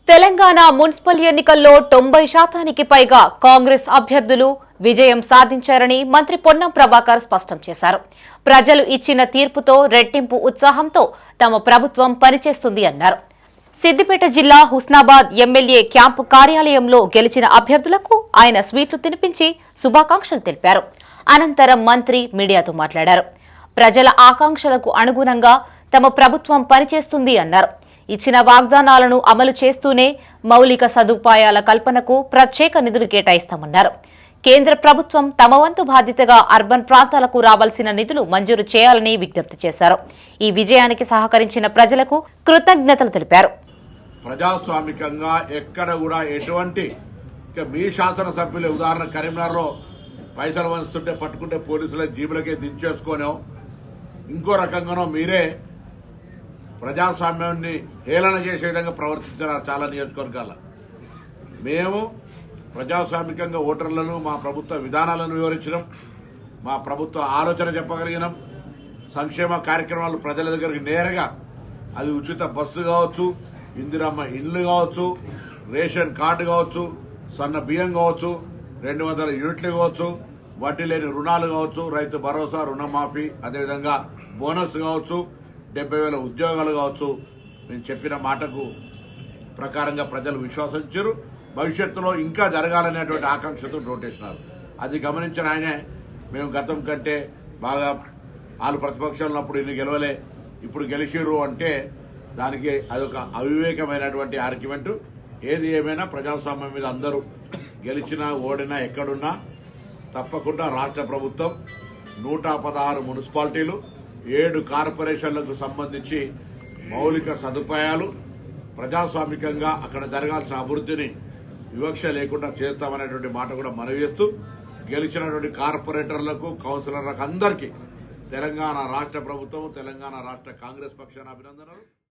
Telangana municipal ఎన్నికల్లో 90% పైగా కాంగ్రెస్ అభ్యర్థులు విజయం సాధించారని మంత్రి పొన్నం ప్రభాకర్ స్పష్టం చేశారు. ప్రజలు ఇచ్చిన తీర్పుతో రెట్టింపు ఉత్సాహంతో తమ ప్రభుత్వం పనిచేస్తుంది అన్నారు. సిద్దిపేట జిల్లా హుస్నాబాద్ ఎమ్మెల్యే క్యాంపు కార్యాలయంలో గెలిచిన అభ్యర్థులకు ఆయన స్వీట్లు తినిపించి శుభాకాంక్షలు తెలిపారు. అనంతరం మంత్రి మీడియాతో మాట్లాడారు. ప్రజల ఆకాంక్షలకు అనుగుణంగా తమ ప్రభుత్వం పనిచేస్తుంది అన్నారు. ఇచ్చిన వాగ్దానాలను అమలు చేస్తూనే మౌలిక సదుపాయాల కల్పనకు ప్రత్యేక నిధులు కేటాయిస్తామన్నారు. కేంద్ర ప్రభుత్వం తమ వంతు బాధ్యతగా అర్బన్ ప్రాంతాలకు రావాల్సిన నిధులు మంజూరు చేయాలని విజ్ఞప్తి చేశారు. ఈ విజయానికి సహకరించిన ప్రజలకు కృతజ్ఞతలు తెలిపారు. ప్రజాస్వామికంగా ఎక్కడ కూడా ఎటువంటి మీ శాసనసభ్యులు ఉదాహరణ కరీంనగర్లో పైసలు వంచుతుంటే పట్టుకుంటే పోలీసుల జీబులకే దించేసుకోనో ఇంకో రకంగానో మీరే ప్రజాస్వామ్యాన్ని హేళన చేసే విధంగా ప్రవర్తించారు చాలా నియోజకవర్గాల. మేము ప్రజాస్వామికంగా ఓటర్లను మా ప్రభుత్వ విధానాలను వివరించడం, మా ప్రభుత్వ ఆలోచన చెప్పగలిగినాం. సంక్షేమ కార్యక్రమాలు ప్రజల దగ్గరికి నేరుగా, అది ఉచిత బస్సు కావచ్చు, ఇందిరమ్మ ఇండ్లు కావచ్చు, రేషన్ కార్డు కావచ్చు, సన్న బియ్యం కావచ్చు, 200 యూనిట్లు కావచ్చు, వడ్డీ లేని రుణాలు కావచ్చు, రైతు భరోసా, రుణమాఫీ, అదేవిధంగా బోనస్ కావచ్చు, 70,000 ఉద్యోగాలు కావచ్చు. నేను చెప్పిన మాటకు ప్రకారంగా ప్రజలు విశ్వసించారు. భవిష్యత్తులో ఇంకా జరగాలనేటువంటి ఆకాంక్షతో ఓటేసినారు. అది గమనించిన ఆయనే మేము గతం కంటే బాగా వాళ్ళు ప్రతిపక్షంలో ఉన్నప్పుడు ఇన్ని గెలవలే, ఇప్పుడు గెలిచిరు అంటే దానికి అదొక అవివేకమైనటువంటి ఆర్గ్యుమెంట్. ఏది ఏమైనా ప్రజాస్వామ్యం మీద అందరూ గెలిచినా ఓడినా ఎక్కడున్నా తప్పకుండా రాష్ట్ర ప్రభుత్వం 116 మున్సిపాలిటీలు, 7 కార్పొరేషన్లకు సంబంధించి మౌలిక సదుపాయాలు ప్రజాస్వామికంగా అక్కడ జరగాల్సిన అభివృద్ధిని వివక్ష లేకుండా చేస్తామనేటువంటి మాట కూడా మనవి చేస్తూ, గెలిచినటువంటి కార్పొరేటర్లకు, కౌన్సిలర్లకు అందరికీ తెలంగాణ రాష్ట్ర ప్రభుత్వం, తెలంగాణ రాష్ట్ర కాంగ్రెస్ పక్షాన అభినందనలు.